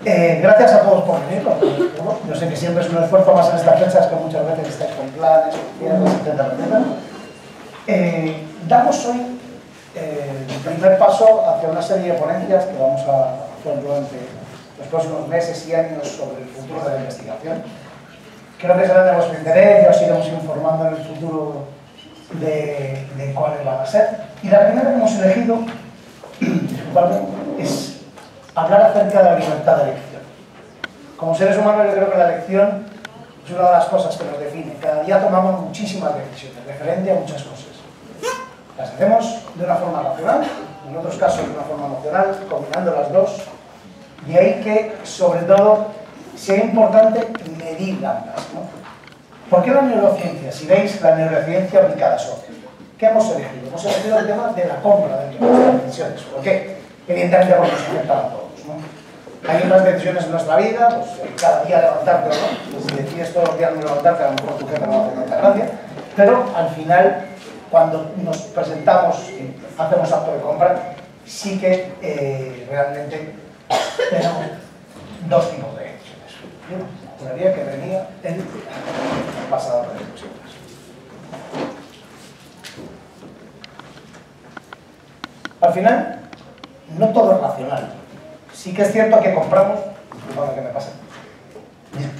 Gracias a todos por venir. Yo sé que siempre es un esfuerzo más en estas fechas, que muchas veces estáis con planes, con cierres, etcétera, etcétera. Damos hoy el primer paso hacia una serie de ponencias que vamos a hacer durante los próximos meses y años sobre el futuro de la investigación. Creo que será de vuestro interés, ya os iremos informando en el futuro de cuáles van a ser. Y la primera que hemos elegido, disculpadme, es hablar acerca de la libertad de elección. Como seres humanos, yo creo que la elección es una de las cosas que nos define. Cada día tomamos muchísimas decisiones referente a muchas cosas. Las hacemos de una forma racional, en otros casos de una forma emocional, combinando las dos. De ahí que, sobre todo, sea importante medir ambas, ¿no? ¿Por qué la neurociencia? Si veis, la neurociencia aplicada a software. ¿Qué hemos elegido? Hemos elegido el tema de la compra de nuestras decisiones. ¿Por qué? Evidentemente porque nos afecta a todos, ¿no? Hay unas decisiones en nuestra vida, pues cada día levantarte o no. Pues si decides todos los días no levantarte, a lo mejor tu jefe no va a hacer tanta gracia. Pero al final, cuando nos presentamos y hacemos acto de compra, sí que realmente tenemos dos tipos de decisiones. Yo juraría que venía en el pasado de discusiones. Al final, no todo es racional. Sí que es cierto que compramos, disculpadme que me pasa,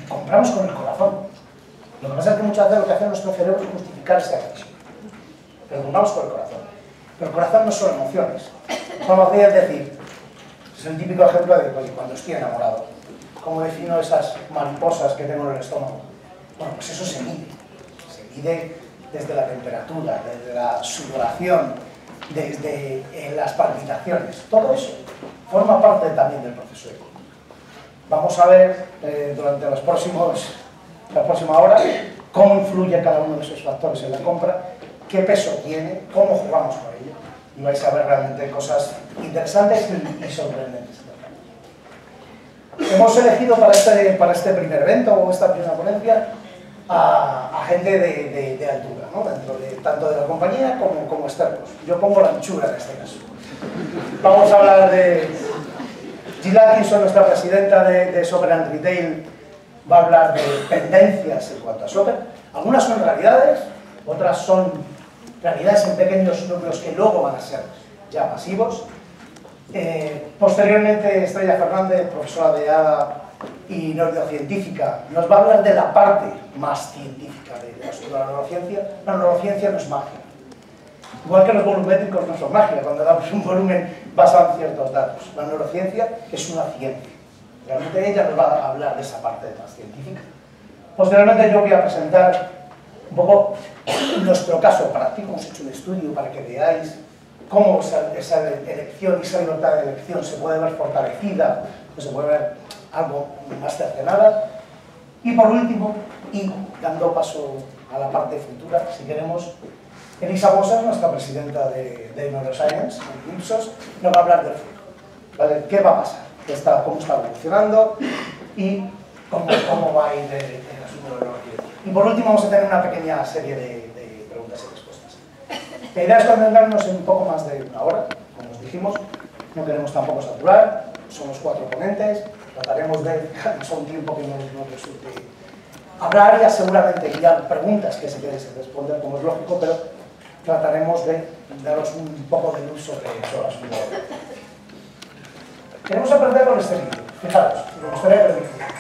compramos con el corazón. Lo que pasa es que muchas veces lo que hace nuestro cerebro es justificar esa decisión. Pero compramos con el corazón. Pero el corazón no son emociones. Son emociones, es decir, es el típico ejemplo de oye, cuando estoy enamorado. ¿Cómo defino esas mariposas que tengo en el estómago? Bueno, pues eso se mide. Se mide desde la temperatura, desde la sudoración, desde las palpitaciones. Todo eso forma parte también del proceso de compra. Vamos a ver durante la próxima hora cómo influye cada uno de esos factores en la compra, qué peso tiene, cómo jugamos con ello. Y vais a ver realmente cosas interesantes y sorprendentes. Hemos elegido para este primer evento o esta primera ponencia a gente de altura, ¿no? Dentro tanto de la compañía como externos. Yo pongo la anchura en este caso. Vamos a hablar de Gill Aitchison, nuestra presidenta de Shopper Retail, va a hablar de tendencias en cuanto a Shopper. Algunas son realidades, otras son realidades en pequeños números que luego van a ser ya masivos. Posteriormente, Estrella Fernández, profesora de ADA y neurocientífica, nos va a hablar de la parte más científica de la neurociencia. La neurociencia no es magia. Igual que los volumétricos no son magia, cuando damos un volumen basado en ciertos datos. La neurociencia es una ciencia. Realmente ella nos va a hablar de esa parte más científica. Posteriormente yo voy a presentar un poco nuestro caso práctico. Hemos hecho un estudio para que veáis cómo esa elección y esa libertad de elección se puede ver fortalecida, o se puede ver algo más cercenada. Y por último, y dando paso a la parte futura, si queremos, Elissa Moses, nuestra presidenta de Neuroscience de IPSOS, nos va a hablar del futuro, ¿vale? ¿Qué va a pasar? ¿Cómo está evolucionando? Y cómo va a ir el asunto de la neurociencia. Y por último vamos a tener una pequeña serie de preguntas y respuestas. La idea es concentrarnos en un poco más de una hora, como os dijimos. No queremos tampoco saturar, somos 4 ponentes, trataremos de dejarnos un tiempo que no resulte hablar y seguramente irán preguntas que se quieran responder, como es lógico, pero trataremos de daros un poco de luz sobre el asunto. Queremos aprender con este vídeo. Fijaros, me gustaría que lo hicierais.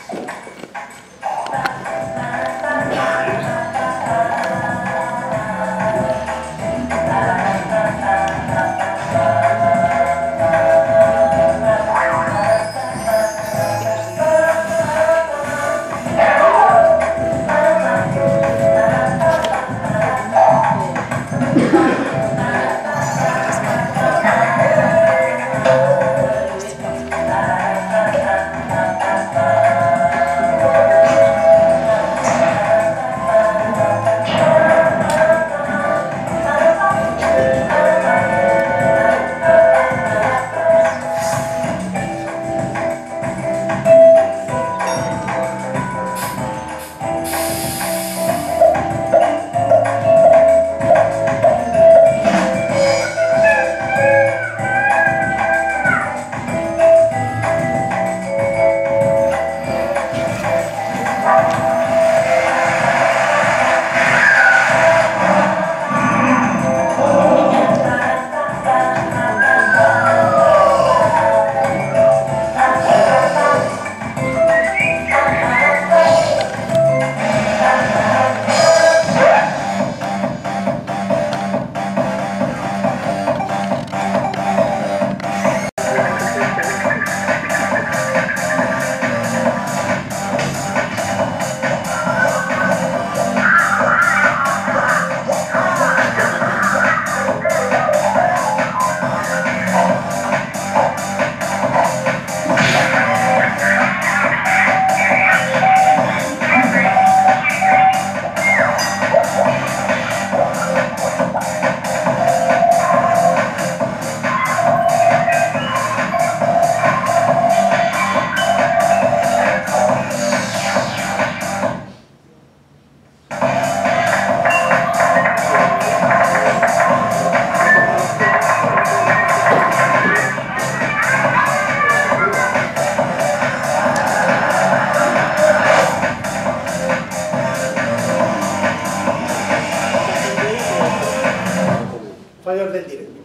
fallo es del directo.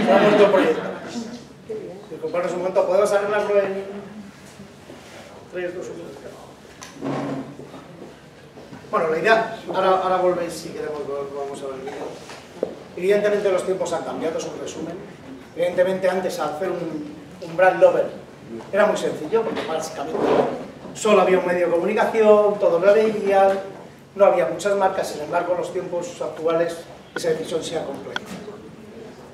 Se ha muerto el proyecto. Disculparnos un momento, ¿podemos arreglarlo en 3, 2, 1? Bueno, la idea, ahora volvéis si queremos, vamos a ver el vídeo. Evidentemente los tiempos han cambiado, es un resumen. Evidentemente antes al hacer un brand lover era muy sencillo, porque básicamente solo había un medio de comunicación, todo lo veían, no había muchas marcas, sin embargo en los tiempos actuales esa decisión se ha complejo.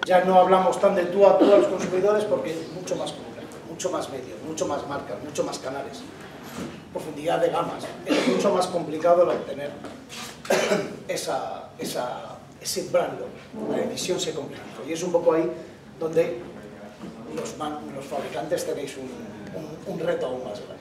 Ya no hablamos tan de tú a los consumidores porque es mucho más complejo, mucho más medios, mucho más marcas, mucho más canales, profundidad de gamas. Es mucho más complicado el obtener ese brand look. La decisión se complica. Y es un poco ahí donde los fabricantes tenéis un reto aún más grande.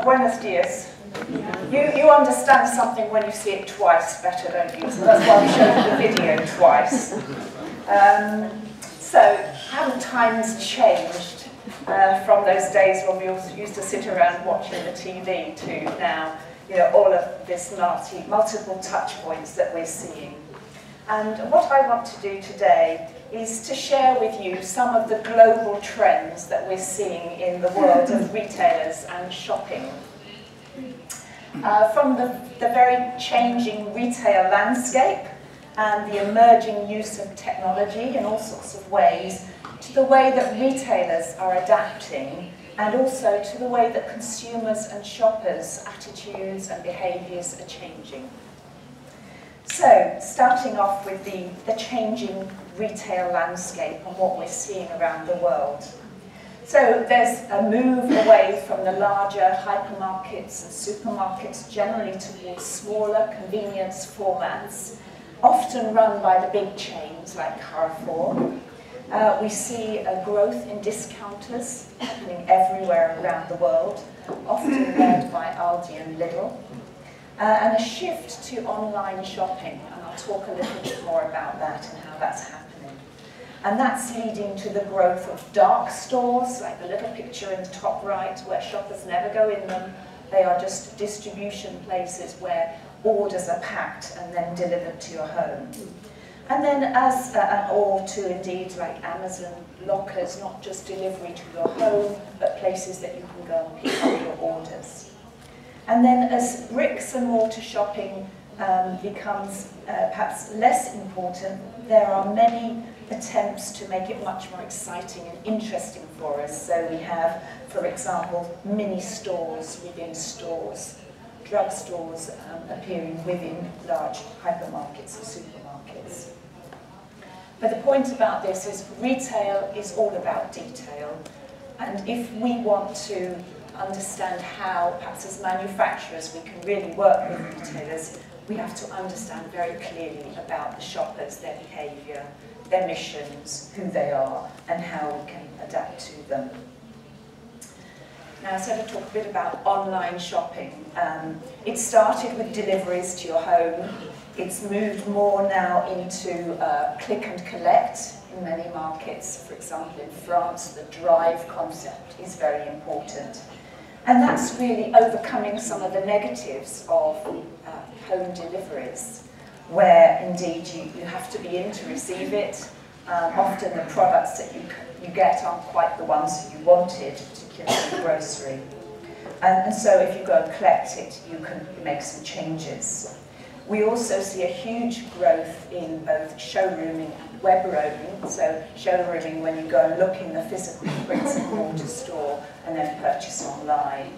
Buenos dias. You understand something when you see it twice better, don't you? So that's why we showed the video twice. So, haven't times changed from those days when we all used to sit around watching the TV to now, you know, all of this multiple touch points that we're seeing. And what I want to do today is to share with you some of the global trends that we're seeing in the world of retailers and shopping. From the very changing retail landscape and the emerging use of technology in all sorts of ways, to the way that retailers are adapting and also to the way that consumers and shoppers' attitudes and behaviours are changing. So, starting off with the changing retail landscape and what we're seeing around the world. So there's a move away from the larger hypermarkets and supermarkets, generally towards smaller convenience formats, often run by the big chains like Carrefour. We see a growth in discounters happening everywhere around the world, often led by Aldi and Lidl, and a shift to online shopping, and I'll talk a little bit more about that and how that's happening. And that's leading to the growth of dark stores, like the little picture in the top right, where shoppers never go in them. They are just distribution places where orders are packed and then delivered to your home. And then or to indeed, like Amazon, lockers, not just delivery to your home, but places that you can go and pick up your orders. And then as bricks and mortar shopping becomes perhaps less important, there are many attempts to make it much more exciting and interesting for us. So we have, for example, mini stores within stores, drugstores appearing within large hypermarkets and supermarkets. But the point about this is retail is all about detail. And if we want to understand how, perhaps as manufacturers, we can really work with retailers, we have to understand very clearly about the shoppers, their behaviour, their missions, who they are, and how we can adapt to them. Now, I said I'd talk a bit about online shopping. It started with deliveries to your home. It's moved more now into click and collect in many markets. For example, in France, the drive concept is very important. And that's really overcoming some of the negatives of home deliveries, where indeed you have to be in to receive it. Often the products that you get aren't quite the ones that you wanted, particularly in grocery. And so if you go and collect it, you can make some changes. We also see a huge growth in both showrooming and web roaming. So showrooming when you go and look in the physical bricks and mortar store and then purchase online,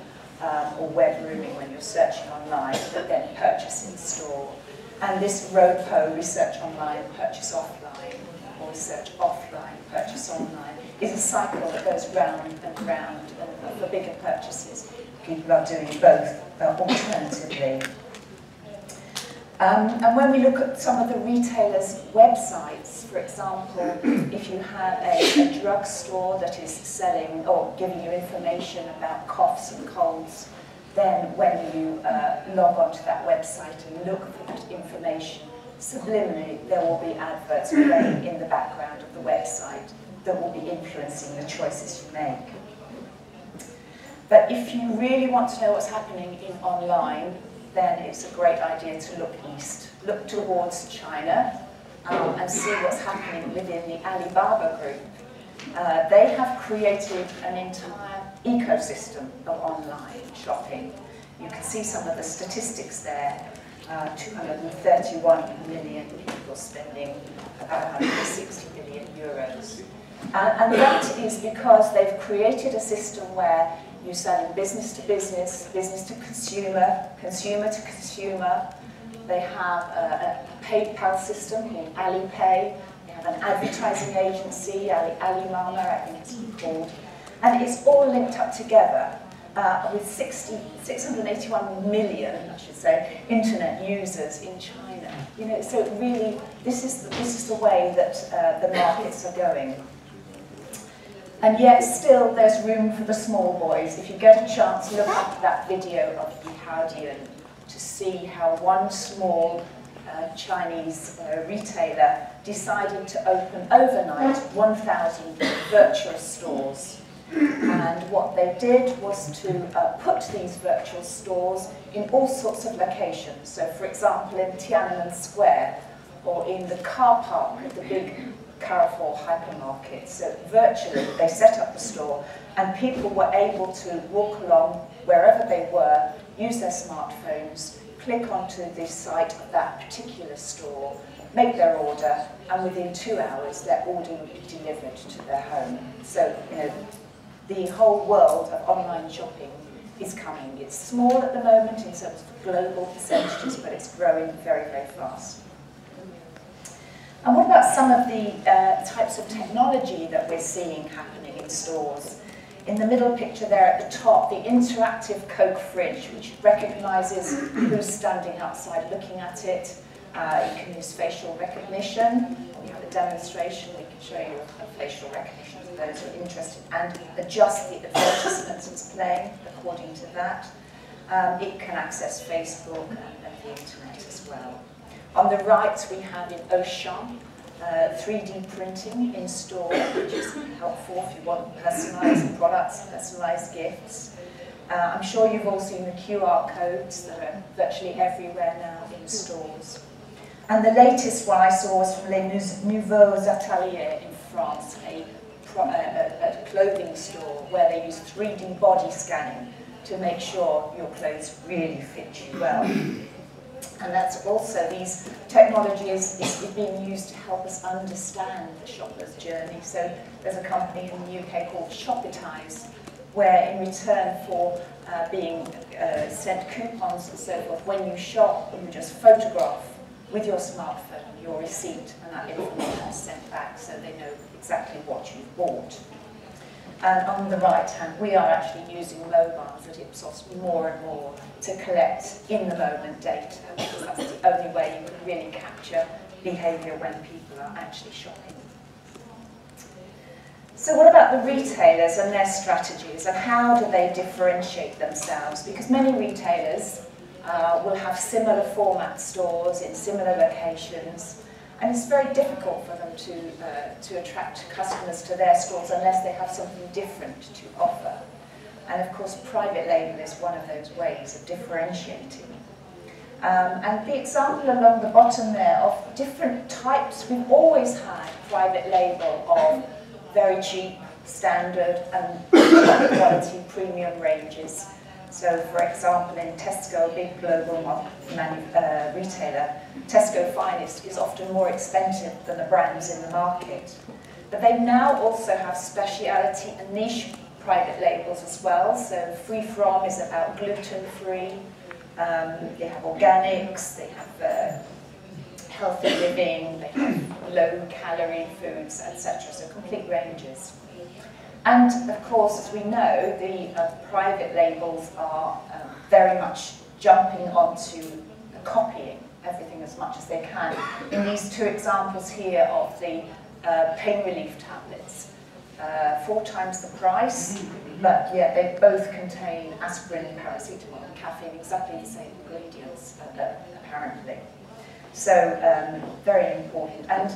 or web roaming when you're searching online but then purchase in store. And this ROPO, research online, purchase offline, or research offline, purchase online, is a cycle that goes round and round. And for bigger purchases, people are doing both alternatively. And when we look at some of the retailers' websites, for example, if you have a drugstore that is selling or giving you information about coughs and colds, then when you log onto that website and look for that information, subliminally there will be adverts playing in the background of the website that will be influencing the choices you make. But if you really want to know what's happening in online, then it's a great idea to look east. Look towards China and see what's happening within the Alibaba group. They have created an entire ecosystem of online shopping. You can see some of the statistics there. 231 million people spending about 160 billion euros. And that is because they've created a system where you're selling business to business, business to consumer, consumer to consumer. They have a PayPal system called Alipay. They have an advertising agency, Alimama, I think it's called. And it's all linked up together with 681 million, I should say, internet users in China. You know, so really, this is the way that the markets are going. And yet still there's room for the small boys. If you get a chance, look up that video of Yihaodian to see how one small Chinese retailer decided to open overnight 1,000 virtual stores. And what they did was to put these virtual stores in all sorts of locations. So for example, in Tiananmen Square, or in the car park of the big Carrefour hypermarket. So virtually, they set up the store, and people were able to walk along wherever they were, use their smartphones, click onto the site of that particular store, make their order, and within 2 hours, their order would be delivered to their home. So, you know, the whole world of online shopping is coming. It's small at the moment in terms of global percentages, but it's growing very, very fast. And what about some of the types of technology that we're seeing happening in stores? In the middle picture there at the top, the interactive Coke fridge, which recognises who's standing outside looking at it. You can use facial recognition. We have a demonstration. We can show you a facial recognition for those who are interested, and adjust the advertisements it's playing according to that. It can access Facebook and the internet as well. On the right, we have in Auchan 3D printing in store, which is helpful if you want personalised products, personalised gifts. I'm sure you've all seen the QR codes that are virtually everywhere now in stores. And the latest one I saw was from Les Nouveaux Ateliers in France, a clothing store where they use 3D body scanning to make sure your clothes really fit you well. And that's also, these technologies is being used to help us understand the shopper's journey. So there's a company in the UK called Shopitize, where in return for being sent coupons and so forth, when you shop, you just photograph with your smartphone your receipt, and that information is sent back so they know exactly what you've bought. And on the right hand, we are actually using mobiles at IPSOS more and more to collect in-the-moment data, because that's the only way you can really capture behaviour when people are actually shopping. So what about the retailers and their strategies, and how do they differentiate themselves? Because many retailers will have similar format stores in similar locations, and it's very difficult for them to attract customers to their stores unless they have something different to offer. And of course, private label is one of those ways of differentiating. And the example along the bottom there of different types, we've always had private label of very cheap, standard, and quality premium ranges. So, for example, in Tesco, a big global retailer, Tesco Finest is often more expensive than the brands in the market. But they now also have speciality and niche private labels as well. So Free From is about gluten-free. They have organics, they have healthy living, they have low-calorie foods, etc. So complete ranges. And of course, as we know, the private labels are very much jumping onto copying everything as much as they can. In these two examples here of the pain relief tablets, 4 times the price, but yet they both contain aspirin, paracetamol, and caffeine, exactly the same ingredients, apparently. So very important. And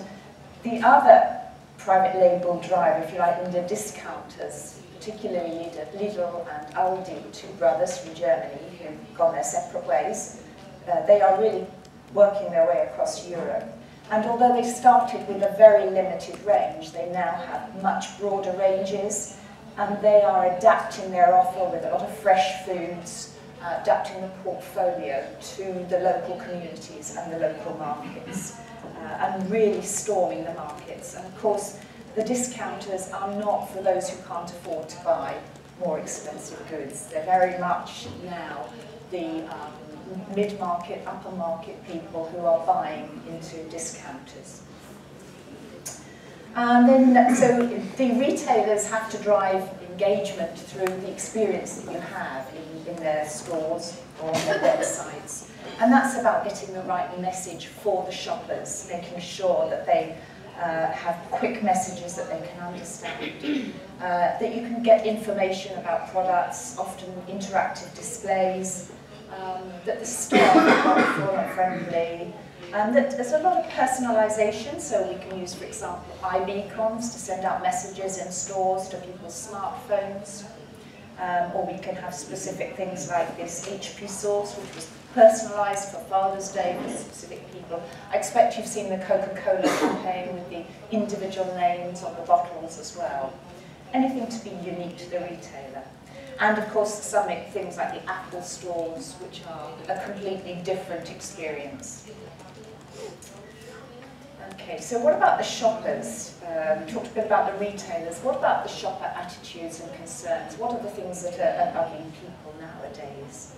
the other private label drive, if you like, in the discounters, particularly Lidl and Aldi, 2 brothers from Germany who've gone their separate ways. They are really working their way across Europe. And although they started with a very limited range, they now have much broader ranges, and they are adapting their offer with a lot of fresh foods, adapting the portfolio to the local communities and the local markets. And really storming the markets. And of course, the discounters are not for those who can't afford to buy more expensive goods. They're very much now the mid-market, upper-market people who are buying into discounters. And then, so the retailers have to drive engagement through the experience that you have in their stores or on their websites. And that's about getting the right message for the shoppers, making sure that they have quick messages that they can understand, that you can get information about products, often interactive displays, that the staff are helpful and friendly, and that there's a lot of personalisation, so we can use, for example, iBeacons to send out messages in stores to people's smartphones, or we can have specific things like this HP sauce, which was personalised for Father's Day for specific people. I expect you've seen the Coca-Cola campaign with the individual names on the bottles as well. Anything to be unique to the retailer. And of course, some things like the Apple stores, which are a completely different experience. Okay, so what about the shoppers? talked a bit about the retailers. What about the shopper attitudes and concerns? What are the things that are bugging people nowadays?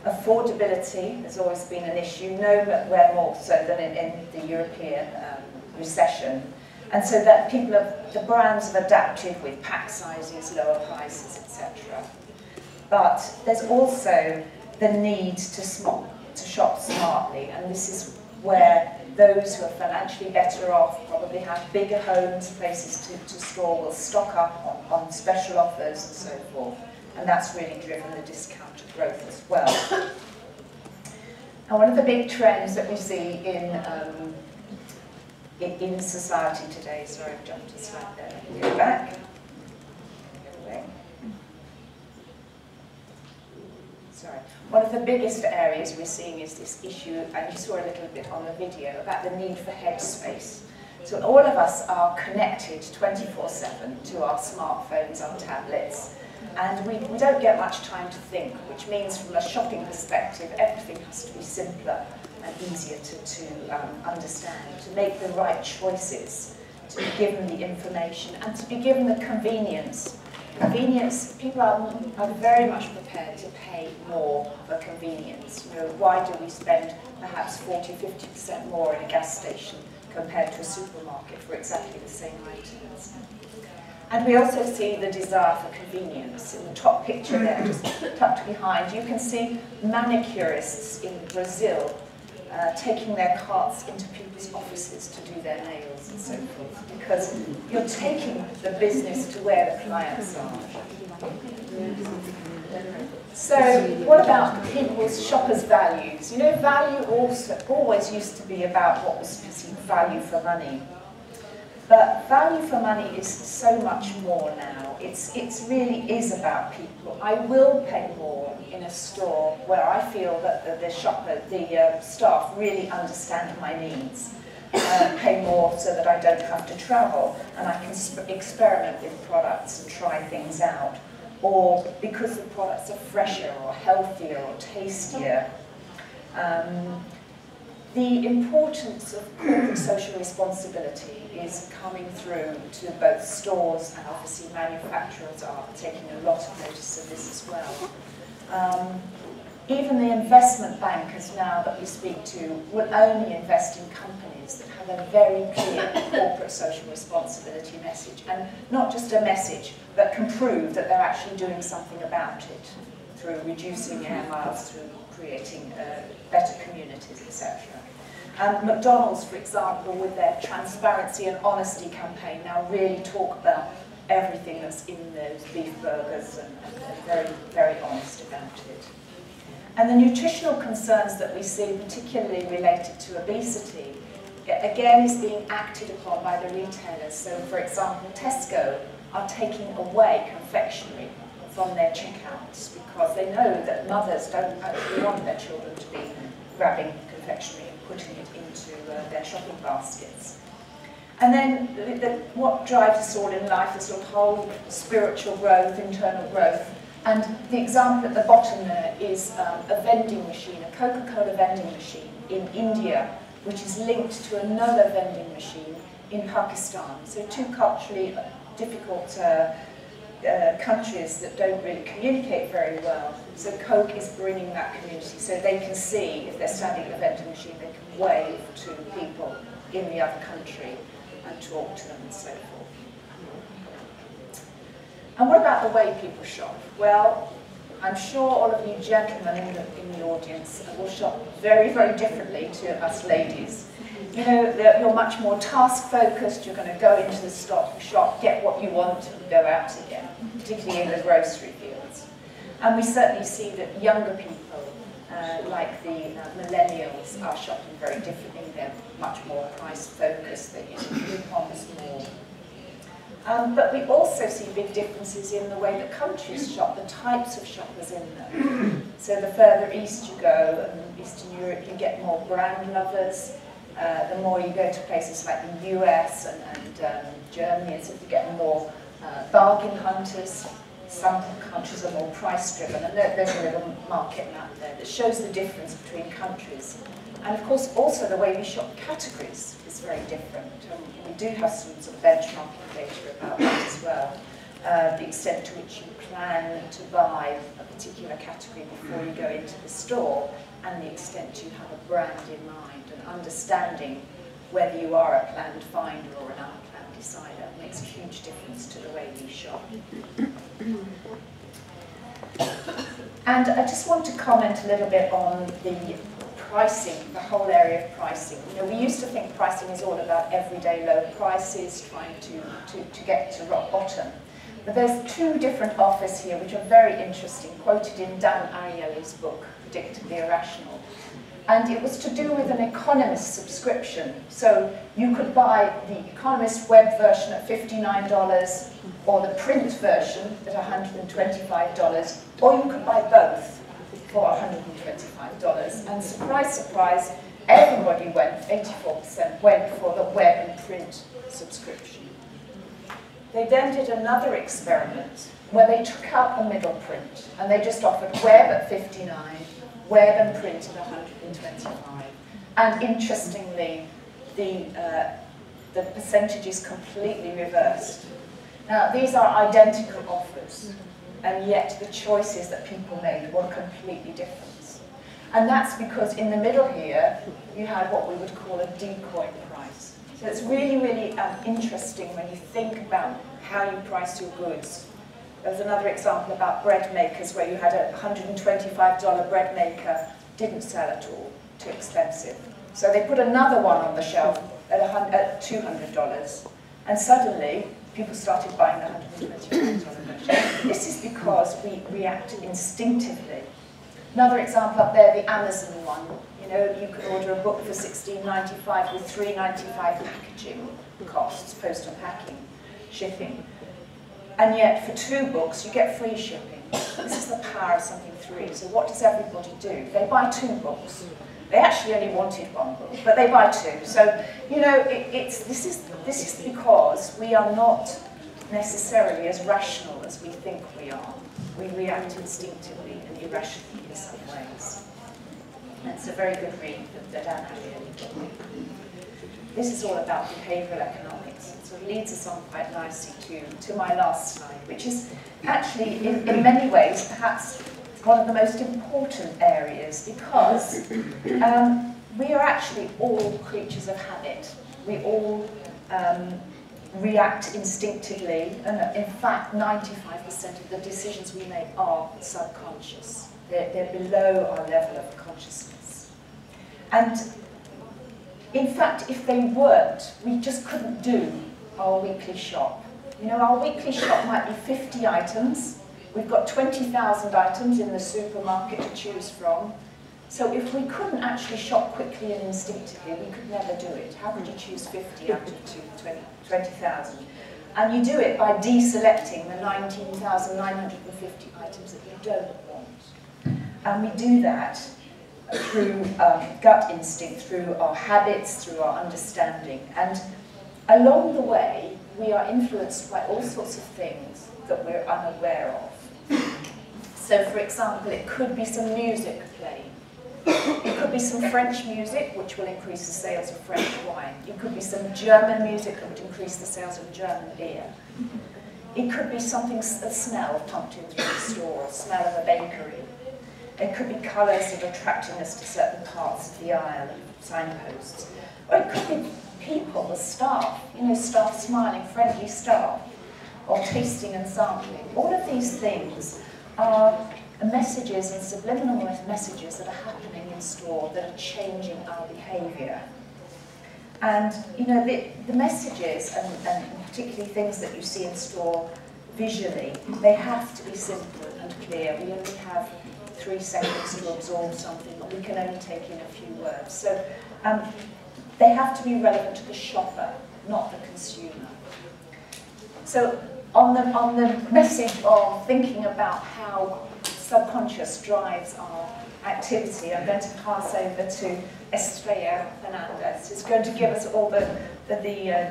Affordability has always been an issue, nowhere more so than in the European recession. And so that the brands have adapted with pack sizes, lower prices, etc. But there's also the need to shop smartly, and this is where those who are financially better off, probably have bigger homes, places to store, will stock up on special offers and so forth. And that's really driven the discounted growth as well. And one of the big trends that we see in society today, sorry, I've jumped a slide there, let me go back. Go away. Sorry. One of the biggest areas we're seeing is this issue, and you saw a little bit on the video, about the need for headspace. So all of us are connected 24/7 to our smartphones, our tablets, and we don't get much time to think, which means from a shopping perspective, everything has to be simpler and easier to understand, to make the right choices, to be given the information, and to be given the convenience. Convenience, people are very much prepared to pay more for convenience. You know, why do we spend perhaps 40–50% more in a gas station compared to a supermarket for exactly the same items? And we also see the desire for convenience. In the top picture there, just tucked behind, you can see manicurists in Brazil taking their carts into people's offices to do their nails and so forth, because you're taking the business to where the clients are. So what about people's shoppers' values? You know, value always used to be about what was perceived value for money. But value for money is so much more now. It really is about people. I will pay more in a store where I feel that the staff really understand my needs. Pay more so that I don't have to travel and I can experiment with products and try things out. Or because the products are fresher or healthier or tastier. The importance of corporate social responsibility is coming through to both stores, and obviously manufacturers are taking a lot of notice of this as well. Even the investment bankers now that we speak to will only invest in companies that have a very clear corporate social responsibility message, and not just a message, but can prove that they're actually doing something about it through reducing air miles, through creating better communities, etc. McDonald's, for example, with their transparency and honesty campaign, now really talk about everything that's in those beef burgers and very, very honest about it. And the nutritional concerns that we see, particularly related to obesity, again is being acted upon by the retailers. So, for example, Tesco are taking away confectionery from their checkouts because they know that mothers don't actually want their children to be grabbing confectionery and putting it into their shopping baskets. And then what drives us all in life is sort of whole spiritual growth, internal growth. And the example at the bottom there is a vending machine, a Coca-Cola vending machine in India, which is linked to another vending machine in Pakistan. So two culturally difficult countries that don't really communicate very well. So Coke is bringing that community so they can see, if they're standing at the vending machine, they can wave to people in the other country and talk to them and so forth. And what about the way people shop? Well, I'm sure all of you gentlemen in the audience will shop very, very differently to us ladies. You know, you're much more task-focused, you're going to go into the shop, get what you want, and go out again, particularly in the grocery fields. And we certainly see that younger people, like the millennials, are shopping very differently. They're much more price-focused, they're using coupons more. But we also see big differences in the way that countries shop, the types of shoppers in them. So the further east you go, in Eastern Europe, you get more brand lovers. The more you go to places like the US and Germany, and so you get more bargain hunters. Some countries are more price-driven, and there's a little market map there that shows the difference between countries. And of course, also the way we shop categories is very different. We do have some sort of benchmarking data the extent to which you plan to buy a particular category before you go into the store, and the extent you have a brand in mind, and understanding whether you are a planned finder or an unplanned decider makes a huge difference to the way you shop. And I just want to comment a little bit on the pricing, the whole area of pricing. You know, we used to think pricing is all about everyday low prices, trying to get to rock bottom. But there's two different offers here which are very interesting, quoted in Dan Ariely's book, Predictably Irrational. And it was to do with an Economist subscription. So you could buy the Economist web version at $59, or the print version at $125, or you could buy both for $125. And surprise, surprise, everybody went, 84% went for the web and print subscription. They then did another experiment where they took out the middle print and they just offered web at $59, web and print at $125. And interestingly, the percentage is completely reversed. Now, these are identical offers, and yet the choices that people made were completely different. And that's because in the middle here, you had what we would call a decoy price. So it's really, really interesting when you think about how you price your goods. There was another example about bread makers where you had a $125 bread maker, didn't sell at all, too expensive. So they put another one on the shelf at $200, and suddenly people started buying the $125 version. This is because we react instinctively. Another example up there, the Amazon one. You know, you could order a book for $16.95 with $3.95 packaging costs, post and packing, shipping. And yet, for 2 books, you get free shipping. This is the power of something 3. So what does everybody do? They buy 2 books. They actually only wanted 1 book, but they buy 2. So, you know, this is because we are not necessarily as rational as we think we are. We react instinctively and irrationally in some ways. That's a very good read that Dan Ariely. This is all about behavioural economics. So it leads us on quite nicely to my last slide, which is actually, in many ways, perhaps one of the most important areas, because we are actually all creatures of habit. We all react instinctively, and in fact 95% of the decisions we make are subconscious. They're below our level of consciousness. And in fact, if they weren't, we just couldn't do our weekly shop. You know, our weekly shop might be 50 items. We've got 20,000 items in the supermarket to choose from. So if we couldn't actually shop quickly and instinctively, we could never do it. How could you choose 50 out of 20,000? And you do it by deselecting the 19,950 items that you don't want. And we do that through gut instinct, through our habits, through our understanding. And along the way, we are influenced by all sorts of things that we're unaware of. So, for example, it could be some music playing. It could be some French music, which will increase the sales of French wine. It could be some German music that would increase the sales of German beer. It could be something, a smell pumped in through the store, a smell of a bakery. It could be colours that are attracting us to certain parts of the aisle, signposts. Or it could be people, the staff, you know, staff smiling, friendly staff, or tasting and sampling. All of these things are messages and subliminal messages that are happening in store that are changing our behaviour. And, you know, the messages, and particularly things that you see in store visually, they have to be simple and clear. We only have 3 seconds to absorb something, but we can only take in a few words. So they have to be relevant to the shopper, not the consumer. So on the message of thinking about how subconscious drives our activity, I'm going to pass over to Estrella Fernandez, who's going to give us all the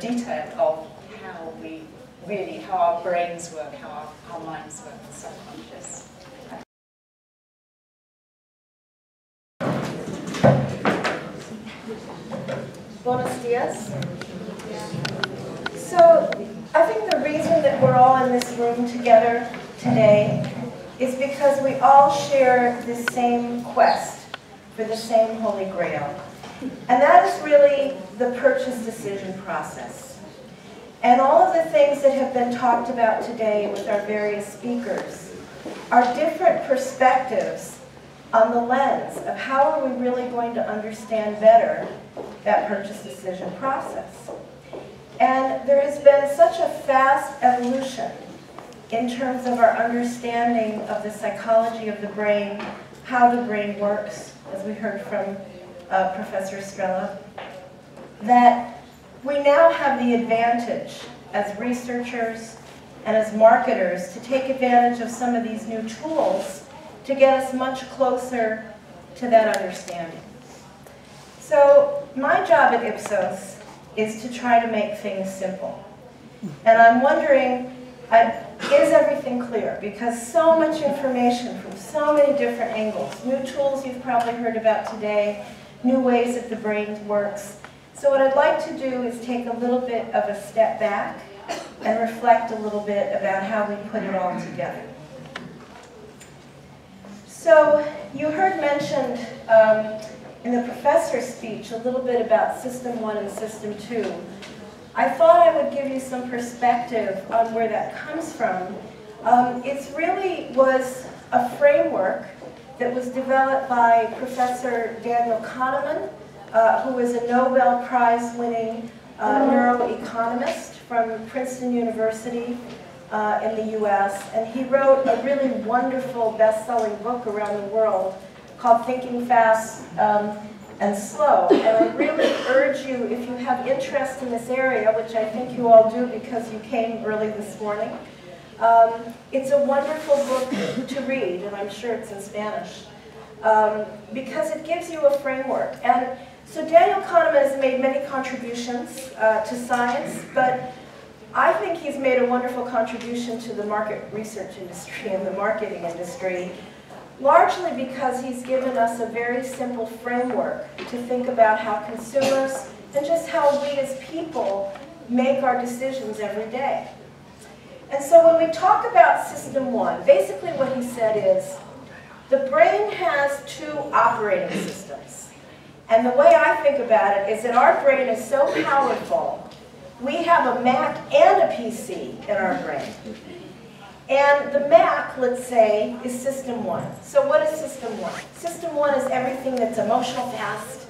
detail of how we really, how our brains work, how our minds work, the subconscious. Buenos dias. So I think the reason that we're all in this room together today is because we all share the same quest for the same Holy Grail. And that is really the purchase decision process. And all of the things that have been talked about today with our various speakers are different perspectives on the lens of how are we really going to understand better that purchase decision process. And there has been such a fast evolution in terms of our understanding of the psychology of the brain, how the brain works, as we heard from Professor Strella, that we now have the advantage as researchers and as marketers to take advantage of some of these new tools to get us much closer to that understanding. So my job at Ipsos is to try to make things simple. And I'm wondering, is everything clear? Because so much information from so many different angles, new tools you've probably heard about today, new ways that the brain works. So what I'd like to do is take a little bit of a step back and reflect a little bit about how we put it all together. So you heard mentioned in the professor's speech a little bit about System 1 and System 2. I thought I would give you some perspective on where that comes from. It really was a framework that was developed by Professor Daniel Kahneman, who is a Nobel Prize-winning neuroeconomist from Princeton University in the US. And he wrote a really wonderful best-selling book around the world called Thinking Fast and Slow. And I really urge you, if you have interest in this area, which I think you all do because you came early this morning, it's a wonderful book to read, and I'm sure it's in Spanish, because it gives you a framework. And so Daniel Kahneman has made many contributions to science, but I think he's made a wonderful contribution to the market research industry and the marketing industry, largely because he's given us a very simple framework to think about how consumers and just how we as people make our decisions every day. And so when we talk about System 1, basically what he said is, the brain has two operating systems. And the way I think about it is that our brain is so powerful, we have a Mac and a PC in our brain. And the Mac, let's say, is System 1. So what is System 1? System 1 is everything that's emotional fast.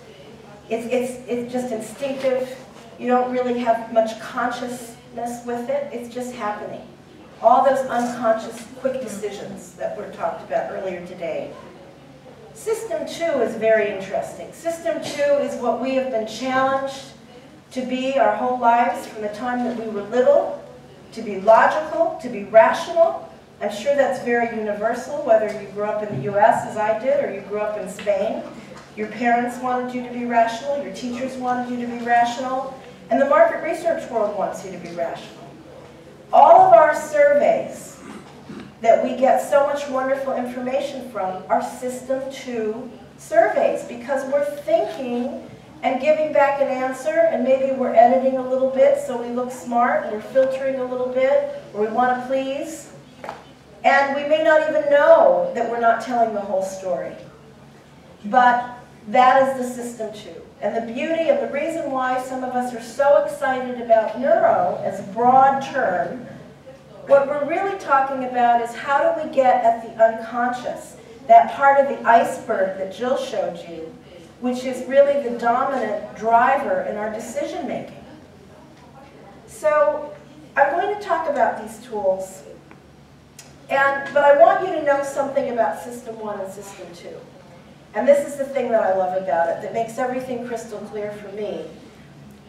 It's just instinctive. You don't really have much consciousness with it. It's just happening. All those unconscious, quick decisions that were talked about earlier today. System 2 is very interesting. System 2 is what we have been challenged to be our whole lives from the time that we were little, to be logical, to be rational. I'm sure that's very universal, whether you grew up in the US as I did, or you grew up in Spain. Your parents wanted you to be rational, your teachers wanted you to be rational, and the market research world wants you to be rational. All of our surveys that we get so much wonderful information from are System 2 surveys, because we're thinking and giving back an answer, and maybe we're editing a little bit so we look smart, and we're filtering a little bit, or we want to please. And we may not even know that we're not telling the whole story. But that is the System 2. And the beauty and the reason why some of us are so excited about neuro as a broad term, what we're really talking about is how do we get at the unconscious, that part of the iceberg that Jill showed you, which is really the dominant driver in our decision making. So I'm going to talk about these tools, but I want you to know something about System 1 and System 2. And this is the thing that I love about it, that makes everything crystal clear for me,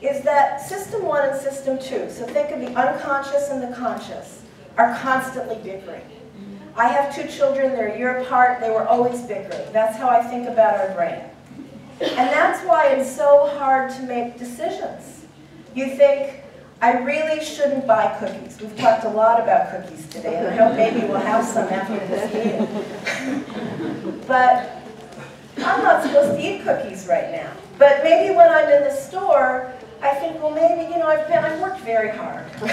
is that System 1 and System 2, so think of the unconscious and the conscious, are constantly bickering. I have two children, they're a year apart, they were always bickering. That's how I think about our brain. And that's why it's so hard to make decisions. You think, I really shouldn't buy cookies. We've talked a lot about cookies today, and I hope maybe we'll have some after this meeting. But I'm not supposed to eat cookies right now. But maybe when I'm in the store, I think, well, maybe, you know, I've worked very hard. This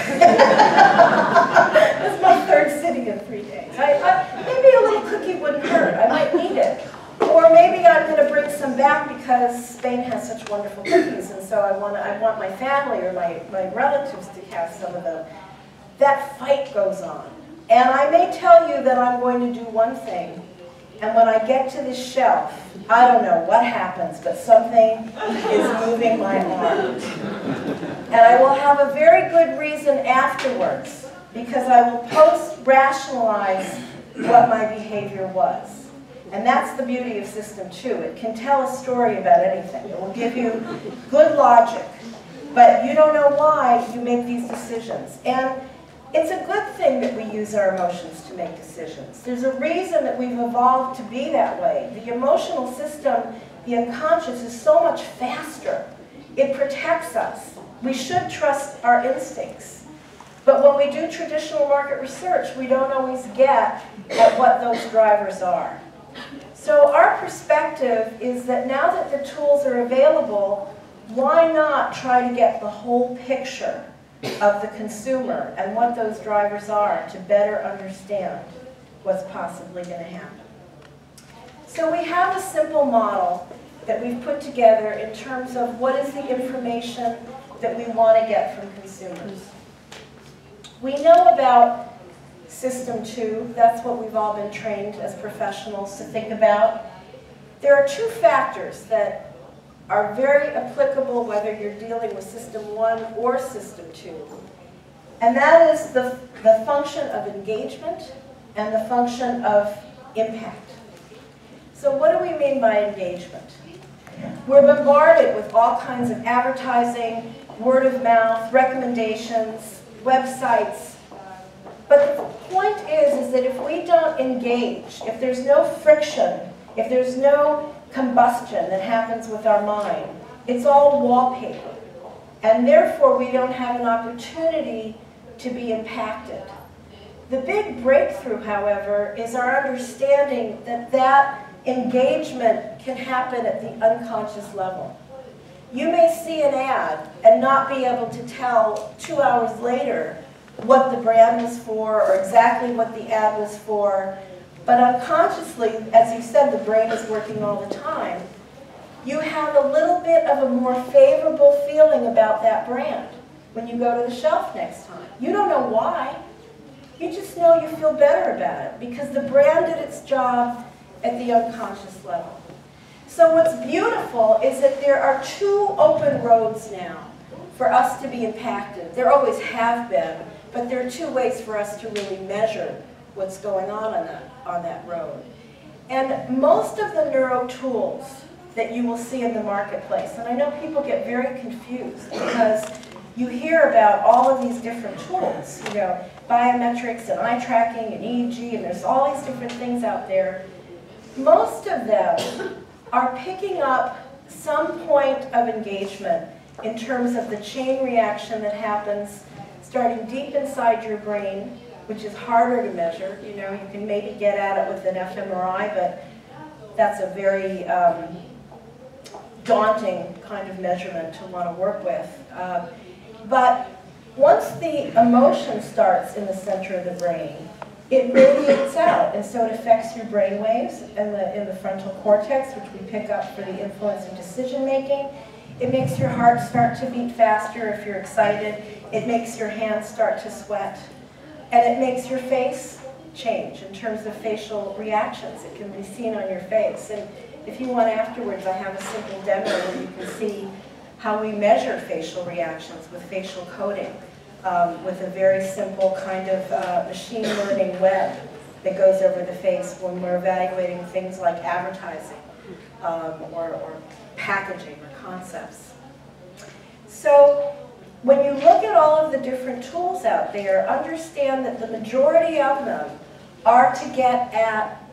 I want my family or my relatives to have some of them. That fight goes on. And I may tell you that I'm going to do one thing, and when I get to this shelf, I don't know what happens, but something is moving my arm. And I will have a very good reason afterwards, because I will post-rationalize what my behavior was. And that's the beauty of System 2. It can tell a story about anything. It will give you good logic, but you don't know why you make these decisions. And it's a good thing that we use our emotions to make decisions. There's a reason that we've evolved to be that way. The emotional system, the unconscious, is so much faster. It protects us. We should trust our instincts. But when we do traditional market research, we don't always get at what those drivers are. So our perspective is that now that the tools are available, why not try to get the whole picture of the consumer and what those drivers are to better understand what's possibly going to happen. So we have a simple model that we've put together in terms of what is the information that we want to get from consumers. We know about System 2. That's what we've all been trained as professionals to think about. There are two factors that are very applicable whether you're dealing with System 1 or System 2. And that is the function of engagement and the function of impact. So what do we mean by engagement? We're bombarded with all kinds of advertising, word of mouth, recommendations, websites. But the point is that if we don't engage, if there's no friction, if there's no combustion that happens with our mind, it's all wallpaper. And therefore, we don't have an opportunity to be impacted. The big breakthrough, however, is our understanding that that engagement can happen at the unconscious level. You may see an ad and not be able to tell 2 hours later what the brand was for or exactly what the ad was for. But unconsciously, as you said, the brain is working all the time. You have a little bit of a more favorable feeling about that brand when you go to the shelf next time. You don't know why. You just know you feel better about it because the brand did its job at the unconscious level. So what's beautiful is that there are two open roads now for us to be impacted. There always have been, but there are two ways for us to really measure what's going on that road. And most of the neuro tools that you will see in the marketplace, and I know people get very confused because you hear about all of these different tools, you know, biometrics and eye tracking and EEG, and there's all these different things out there. Most of them are picking up some point of engagement in terms of the chain reaction that happens starting deep inside your brain, which is harder to measure. You know, you can maybe get at it with an fMRI, but that's a very daunting kind of measurement to want to work with. But once the emotion starts in the center of the brain, it radiates out, and so it affects your brain waves in the frontal cortex, which we pick up for the influence of decision making. It makes your heart start to beat faster if you're excited. It makes your hands start to sweat. And it makes your face change in terms of facial reactions. It can be seen on your face. And if you want afterwards, I have a simple demo where you can see how we measure facial reactions with facial coding, with a very simple kind of machine learning web that goes over the face when we're evaluating things like advertising or packaging or concepts. So when you look at all of the different tools out there, understand that the majority of them are to get at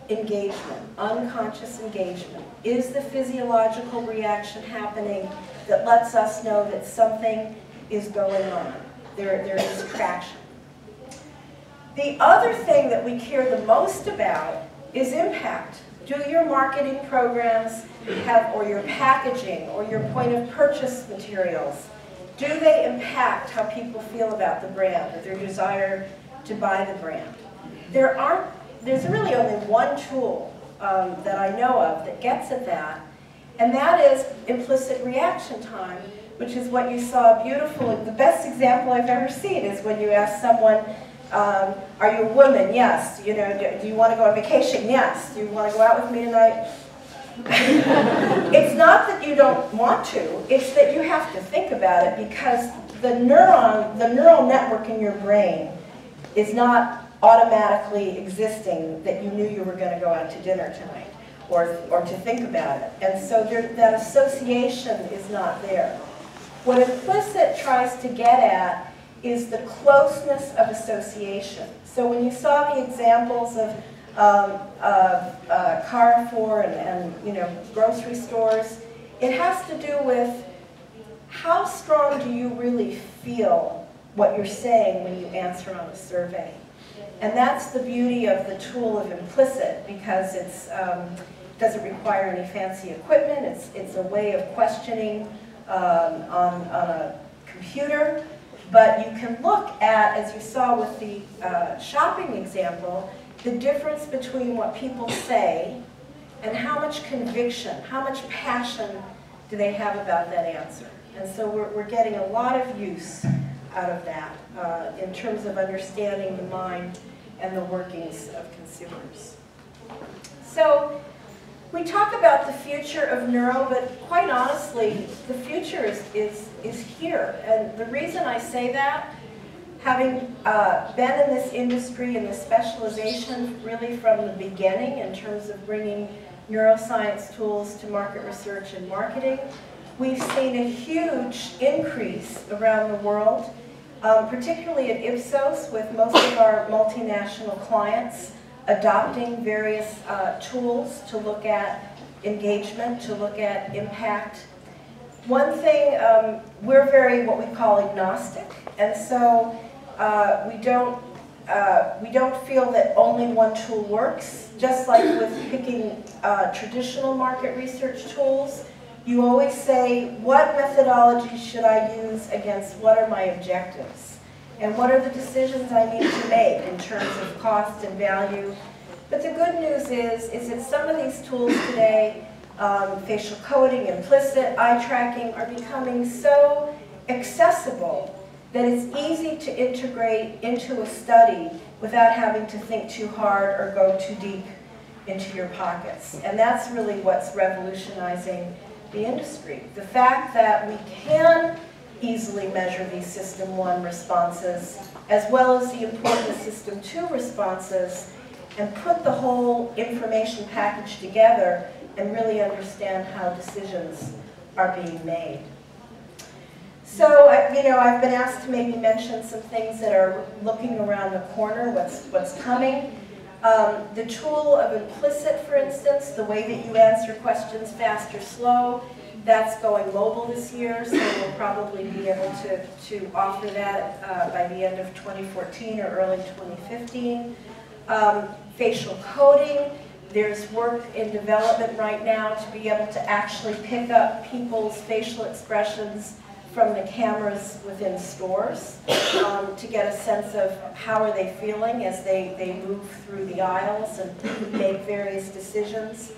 engagement, unconscious engagement. Is the physiological reaction happening that lets us know that something is going on? There is traction. The other thing that we care the most about is impact. Do your marketing programs have, or your packaging, or your point of purchase materials, do they impact how people feel about the brand or their desire to buy the brand? There's really only one tool that I know of that gets at that, and that is implicit reaction time, which is what you saw beautifully. The best example I've ever seen is when you ask someone, are you a woman? Yes. You know, do you want to go on vacation? Yes. Do you want to go out with me tonight? It's not that you don't want to, it's that you have to think about it, because the neural network in your brain is not automatically existing that you knew you were going to go out to dinner tonight, or to think about it. And so that association is not there. What implicit tries to get at is the closeness of association. So when you saw the examples of Carrefour and you know, grocery stores, it has to do with how strong do you really feel what you're saying when you answer on a survey. And that's the beauty of the tool of implicit, because it doesn't require any fancy equipment. It's a way of questioning on a computer. But you can look at, as you saw with the shopping example, the difference between what people say and how much conviction, how much passion do they have about that answer. And so we're getting a lot of use out of that in terms of understanding the mind and the workings of consumers. So we talk about the future of neuro, but quite honestly, the future is here. And the reason I say that, having been in this industry and this specialization really from the beginning in terms of bringing neuroscience tools to market research and marketing, we've seen a huge increase around the world, particularly at IPSOS, with most of our multinational clients adopting various tools to look at engagement, to look at impact. One thing, we're very what we call agnostic, and so we don't feel that only one tool works. Just like with picking traditional market research tools, you always say, what methodology should I use against what are my objectives? And what are the decisions I need to make in terms of cost and value? But the good news is that some of these tools today, facial coding, implicit, eye tracking, are becoming so accessible that it's easy to integrate into a study without having to think too hard or go too deep into your pockets. And that's really what's revolutionizing the industry. The fact that we can easily measure these System 1 responses, as well as the important System 2 responses, and put the whole information package together and really understand how decisions are being made. So, you know, I've been asked to maybe mention some things that are looking around the corner, what's coming. The tool of implicit, for instance, the way that you answer questions fast or slow, that's going mobile this year, so we'll probably be able to offer that by the end of 2014 or early 2015. Facial coding, there's work in development right now to be able to actually pick up people's facial expressions from the cameras within stores to get a sense of how are they feeling as they move through the aisles and make various decisions.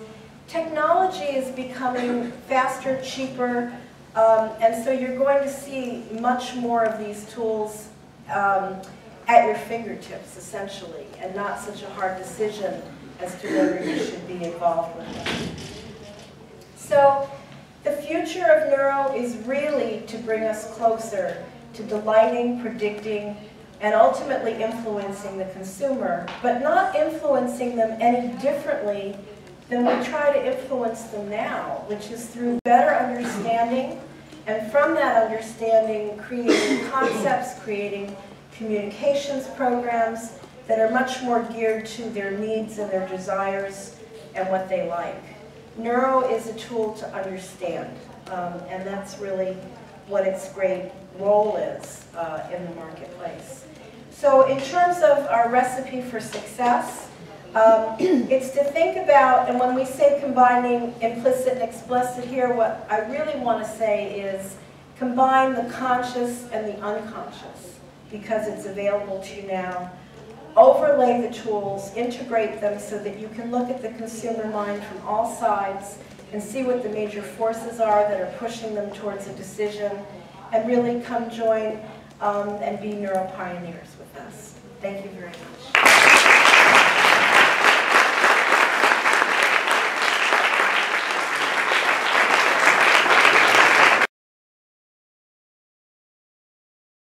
Technology is becoming faster, cheaper, and so you're going to see much more of these tools at your fingertips, essentially, and not such a hard decision as to whether you should be involved with them. So the future of neuro is really to bring us closer to delighting, predicting, and ultimately influencing the consumer, but not influencing them any differently than we try to influence them now, which is through better understanding, and from that understanding, creating concepts, creating communications programs that are much more geared to their needs and their desires and what they like. Neuro is a tool to understand, and that's really what its great role is in the marketplace. So in terms of our recipe for success, it's to think about, and when we say combining implicit and explicit here, what I really want to say is combine the conscious and the unconscious, because it's available to you now. Overlay the tools, integrate them so that you can look at the consumer mind from all sides and see what the major forces are that are pushing them towards a decision, and really come join and be neuro pioneers with us. Thank you very much.